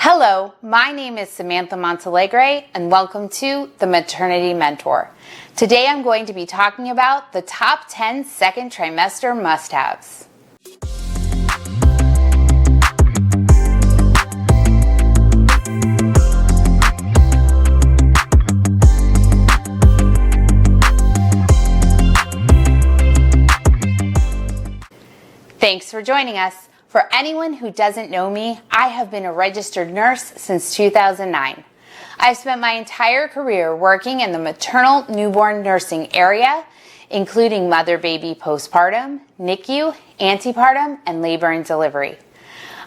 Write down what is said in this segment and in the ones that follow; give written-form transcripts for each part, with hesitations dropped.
Hello, my name is Samantha Montalegre and welcome to the Maternity Mentor. Today I'm going to be talking about the top 10 second trimester must-haves. Thanks for joining us. For anyone who doesn't know me, I have been a registered nurse since 2009. I've spent my entire career working in the maternal newborn nursing area, including mother-baby postpartum, NICU, antepartum, and labor and delivery.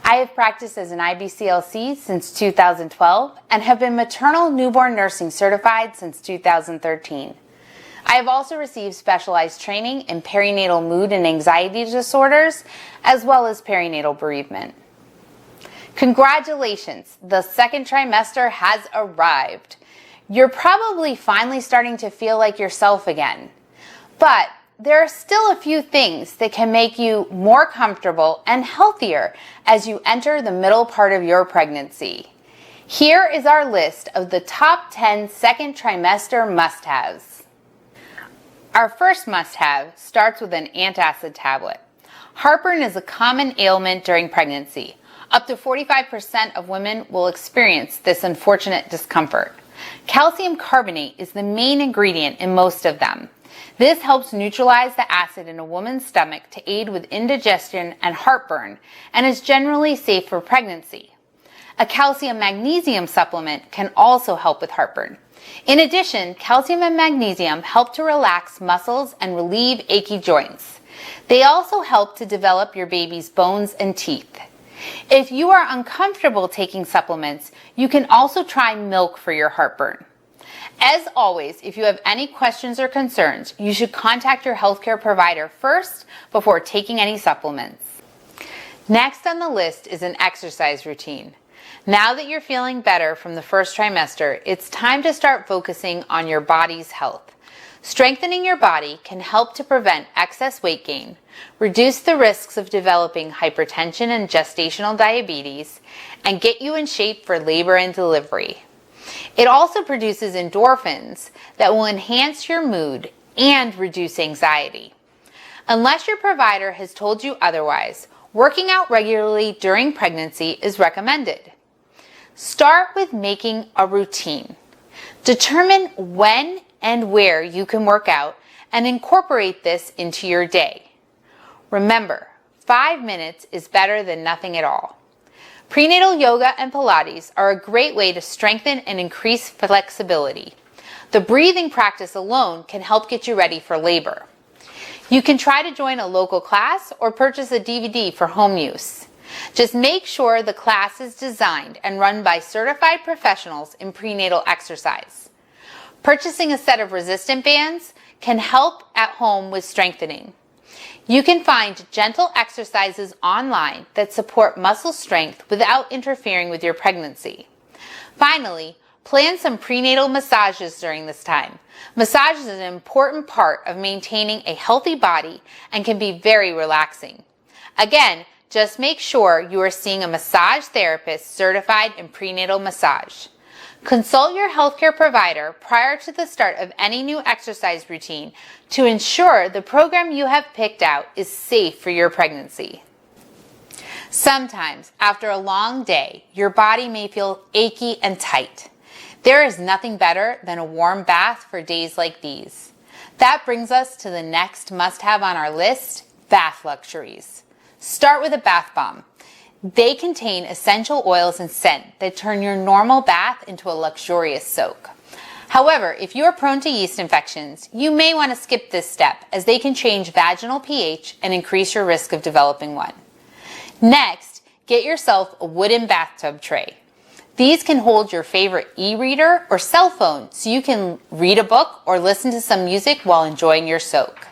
I have practiced as an IBCLC since 2012 and have been maternal newborn nursing certified since 2013. I have also received specialized training in perinatal mood and anxiety disorders, as well as perinatal bereavement. Congratulations, the second trimester has arrived. You're probably finally starting to feel like yourself again. But there are still a few things that can make you more comfortable and healthier as you enter the middle part of your pregnancy. Here is our list of the top 10 second trimester must-haves. Our first must-have starts with an antacid tablet. Heartburn is a common ailment during pregnancy. Up to 45% of women will experience this unfortunate discomfort. Calcium carbonate is the main ingredient in most of them. This helps neutralize the acid in a woman's stomach to aid with indigestion and heartburn, and is generally safe for pregnancy. A calcium-magnesium supplement can also help with heartburn. In addition, calcium and magnesium help to relax muscles and relieve achy joints. They also help to develop your baby's bones and teeth. If you are uncomfortable taking supplements, you can also try milk for your heartburn. As always, if you have any questions or concerns, you should contact your healthcare provider first before taking any supplements. Next on the list is an exercise routine. Now that you're feeling better from the first trimester, it's time to start focusing on your body's health. Strengthening your body can help to prevent excess weight gain, reduce the risks of developing hypertension and gestational diabetes, and get you in shape for labor and delivery. It also produces endorphins that will enhance your mood and reduce anxiety. Unless your provider has told you otherwise, working out regularly during pregnancy is recommended. Start with making a routine. Determine when and where you can work out and incorporate this into your day. Remember, 5 minutes is better than nothing at all. Prenatal yoga and Pilates are a great way to strengthen and increase flexibility. The breathing practice alone can help get you ready for labor. You can try to join a local class or purchase a DVD for home use. Just make sure the class is designed and run by certified professionals in prenatal exercise. Purchasing a set of resistant bands can help at home with strengthening. You can find gentle exercises online that support muscle strength without interfering with your pregnancy. Finally, plan some prenatal massages during this time. Massage is an important part of maintaining a healthy body and can be very relaxing. Again, just make sure you are seeing a massage therapist certified in prenatal massage. Consult your healthcare provider prior to the start of any new exercise routine to ensure the program you have picked out is safe for your pregnancy. Sometimes, after a long day, your body may feel achy and tight. There is nothing better than a warm bath for days like these. That brings us to the next must-have on our list, bath luxuries. Start with a bath bomb. They contain essential oils and scent that turn your normal bath into a luxurious soak. However, if you are prone to yeast infections, you may want to skip this step as they can change vaginal pH and increase your risk of developing one. Next, get yourself a wooden bathtub tray. These can hold your favorite e-reader or cell phone so you can read a book or listen to some music while enjoying your soak.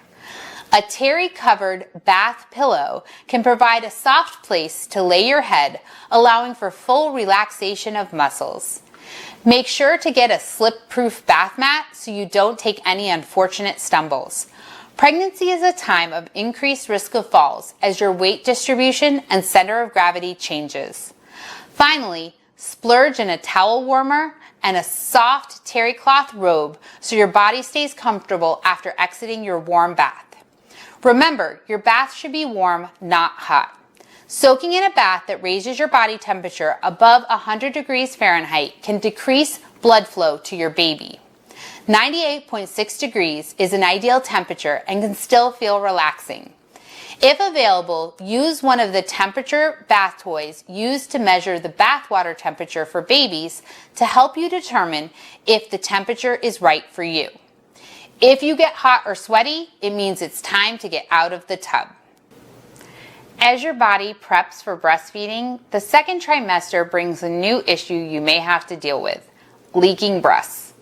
A terry-covered bath pillow can provide a soft place to lay your head, allowing for full relaxation of muscles. Make sure to get a slip-proof bath mat so you don't take any unfortunate stumbles. Pregnancy is a time of increased risk of falls as your weight distribution and center of gravity changes. Finally, Splurge in a towel warmer and a soft terry cloth robe so your body stays comfortable after exiting your warm bath. Remember, your bath should be warm, not hot. Soaking in a bath that raises your body temperature above 100 degrees Fahrenheit can decrease blood flow to your baby. 98.6 degrees is an ideal temperature and can still feel relaxing. If available, use one of the temperature bath toys used to measure the bathwater temperature for babies to help you determine if the temperature is right for you. If you get hot or sweaty, it means it's time to get out of the tub. As your body preps for breastfeeding, the second trimester brings a new issue you may have to deal with: leaking breasts.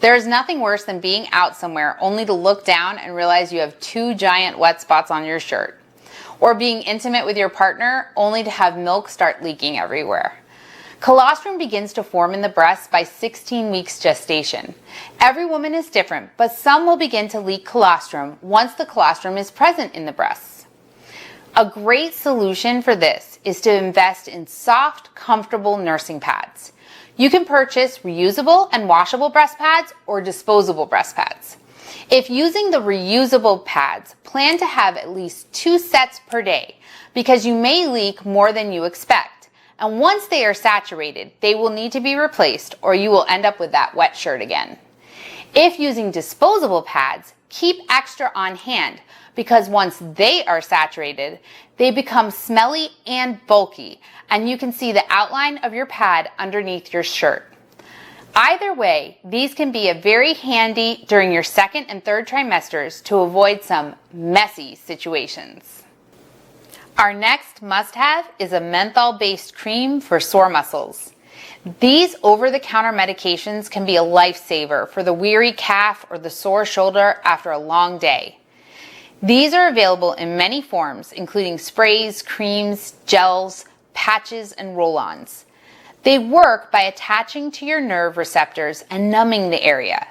There is nothing worse than being out somewhere only to look down and realize you have 2 giant wet spots on your shirt. Or being intimate with your partner only to have milk start leaking everywhere. Colostrum begins to form in the breast by 16 weeks gestation. Every woman is different, but some will begin to leak colostrum once the colostrum is present in the breasts. A great solution for this is to invest in soft, comfortable nursing pads. You can purchase reusable and washable breast pads or disposable breast pads. If using the reusable pads, plan to have at least 2 sets per day because you may leak more than you expect. And once they are saturated, they will need to be replaced or you will end up with that wet shirt again. If using disposable pads, keep extra on hand because once they are saturated, they become smelly and bulky and you can see the outline of your pad underneath your shirt. Either way, these can be very handy during your second and third trimesters to avoid some messy situations. Our next must-have is a menthol-based cream for sore muscles. These over-the-counter medications can be a lifesaver for the weary calf or the sore shoulder after a long day. These are available in many forms, including sprays, creams, gels, patches, and roll-ons. They work by attaching to your nerve receptors and numbing the area.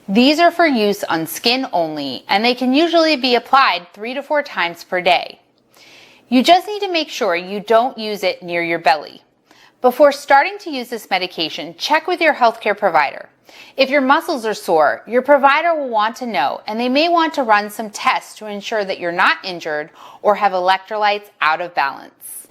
These are for use on skin only, and they can usually be applied 3 to 4 times per day. You just need to make sure you don't use it near your belly. Before starting to use this medication, check with your healthcare provider. If your muscles are sore, your provider will want to know, and they may want to run some tests to ensure that you're not injured or have electrolytes out of balance.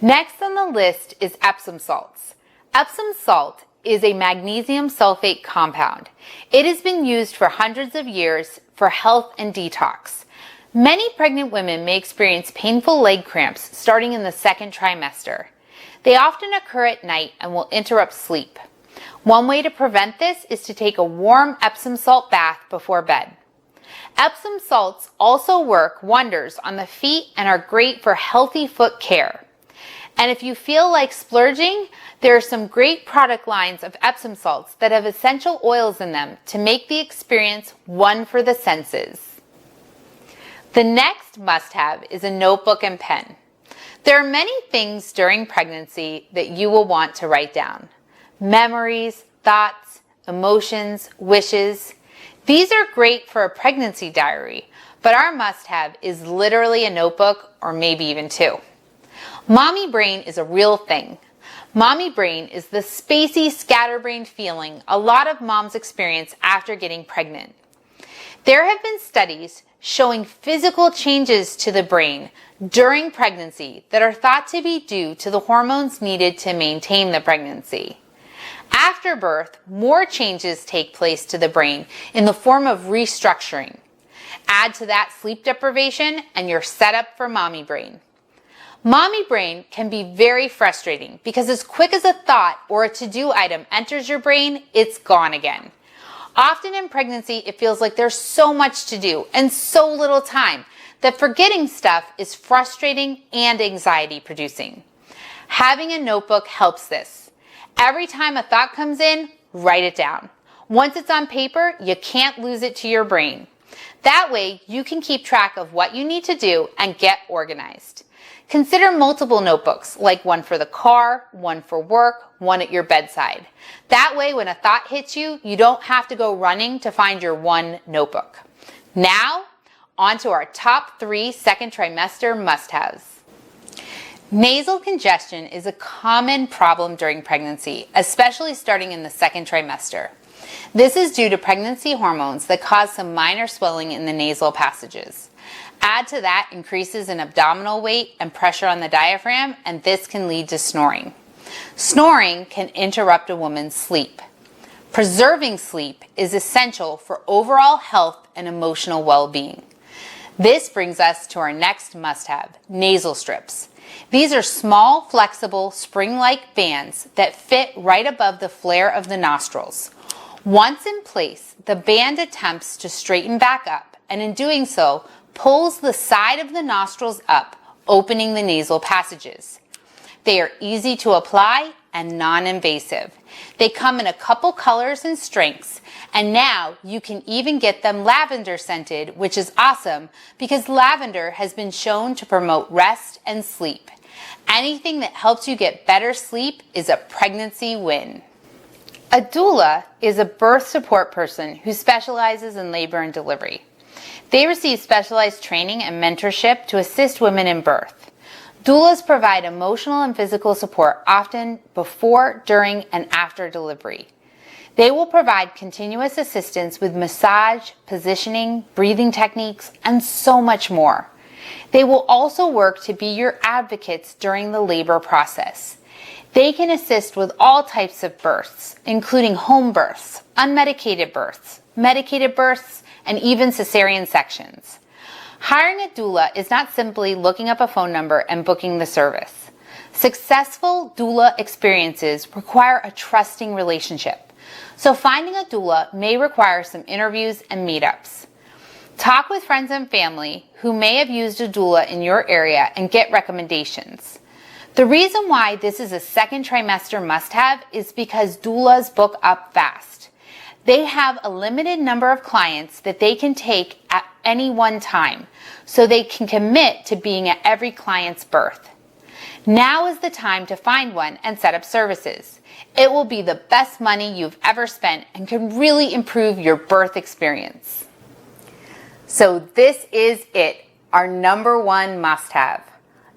Next on the list is Epsom salts. Epsom salt is a magnesium sulfate compound. It has been used for hundreds of years for health and detox. Many pregnant women may experience painful leg cramps starting in the second trimester. They often occur at night and will interrupt sleep. One way to prevent this is to take a warm Epsom salt bath before bed. Epsom salts also work wonders on the feet and are great for healthy foot care. And if you feel like splurging, there are some great product lines of Epsom salts that have essential oils in them to make the experience one for the senses. The next must-have is a notebook and pen. There are many things during pregnancy that you will want to write down. Memories, thoughts, emotions, wishes. These are great for a pregnancy diary, but our must-have is literally a notebook or maybe even 2. Mommy brain is a real thing. Mommy brain is the spacey, scatterbrained feeling a lot of moms experience after getting pregnant. There have been studies showing physical changes to the brain during pregnancy that are thought to be due to the hormones needed to maintain the pregnancy. After birth, more changes take place to the brain in the form of restructuring. Add to that sleep deprivation and you're set up for mommy brain. Mommy brain can be very frustrating because as quick as a thought or a to-do item enters your brain, it's gone again. Often in pregnancy, it feels like there's so much to do and so little time that forgetting stuff is frustrating and anxiety producing. Having a notebook helps this. Every time a thought comes in, write it down. Once it's on paper, you can't lose it to your brain. That way, you can keep track of what you need to do and get organized. Consider multiple notebooks, like one for the car, one for work, one at your bedside. That way, when a thought hits you, you don't have to go running to find your one notebook. Now, on to our top 3 second trimester must-haves. Nasal congestion is a common problem during pregnancy, especially starting in the second trimester. This is due to pregnancy hormones that cause some minor swelling in the nasal passages. Add to that increases in abdominal weight and pressure on the diaphragm, and this can lead to snoring. Snoring can interrupt a woman's sleep. Preserving sleep is essential for overall health and emotional well-being. This brings us to our next must-have, nasal strips. These are small, flexible, spring-like bands that fit right above the flare of the nostrils. Once in place, the band attempts to straighten back up, and in doing so, pulls the side of the nostrils up, opening the nasal passages. They are easy to apply and non-invasive. They come in a couple colors and strengths, and now you can even get them lavender scented, which is awesome because lavender has been shown to promote rest and sleep. Anything that helps you get better sleep is a pregnancy win. A doula is a birth support person who specializes in labor and delivery. They receive specialized training and mentorship to assist women in birth. Doulas provide emotional and physical support often before, during, and after delivery. They will provide continuous assistance with massage, positioning, breathing techniques, and so much more. They will also work to be your advocates during the labor process. They can assist with all types of births, including home births, unmedicated births, medicated births, and even cesarean sections. Hiring a doula is not simply looking up a phone number and booking the service. Successful doula experiences require a trusting relationship. So finding a doula may require some interviews and meetups. Talk with friends and family who may have used a doula in your area and get recommendations. The reason why this is a second trimester must-have is because doulas book up fast. They have a limited number of clients that they can take at any one time, so they can commit to being at every client's birth. Now is the time to find one and set up services. It will be the best money you've ever spent and can really improve your birth experience. So this is it, our number one must-have,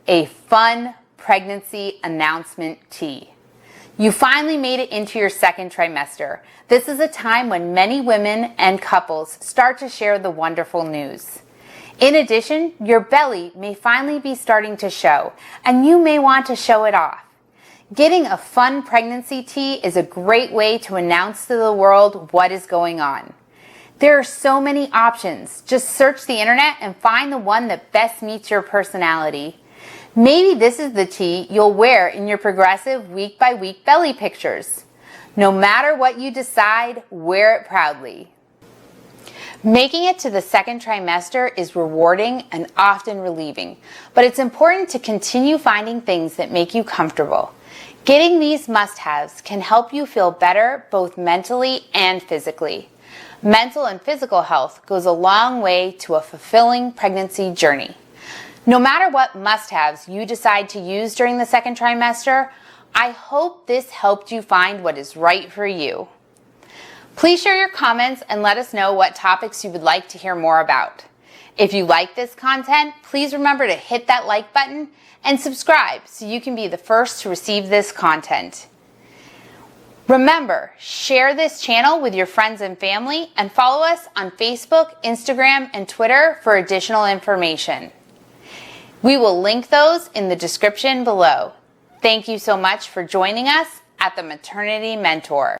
a fun pregnancy announcement tee. You finally made it into your second trimester. This is a time when many women and couples start to share the wonderful news. In addition, your belly may finally be starting to show, and you may want to show it off. Getting a fun pregnancy tee is a great way to announce to the world what is going on. There are so many options. Just search the internet and find the one that best meets your personality. Maybe this is the tee you'll wear in your progressive week-by-week belly pictures. No matter what you decide, wear it proudly. Making it to the second trimester is rewarding and often relieving, but it's important to continue finding things that make you comfortable. Getting these must-haves can help you feel better both mentally and physically. Mental and physical health goes a long way to a fulfilling pregnancy journey. No matter what must-haves you decide to use during the second trimester, I hope this helped you find what is right for you. Please share your comments and let us know what topics you would like to hear more about. If you like this content, please remember to hit that like button and subscribe so you can be the first to receive this content. Remember, share this channel with your friends and family and follow us on Facebook, Instagram, and Twitter for additional information. We will link those in the description below. Thank you so much for joining us at the Maternity Mentor.